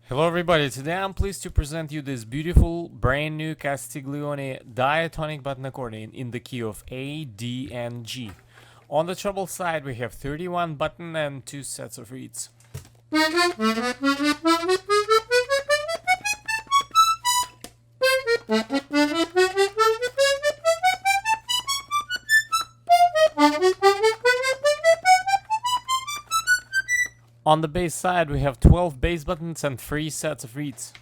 Hello everybody, today I'm pleased to present you this beautiful brand new Castiglione diatonic button accordion in the key of A, D and G. On the treble side we have 31 button and 2 sets of reeds. On the bass side we have 12 bass buttons and 3 sets of reeds.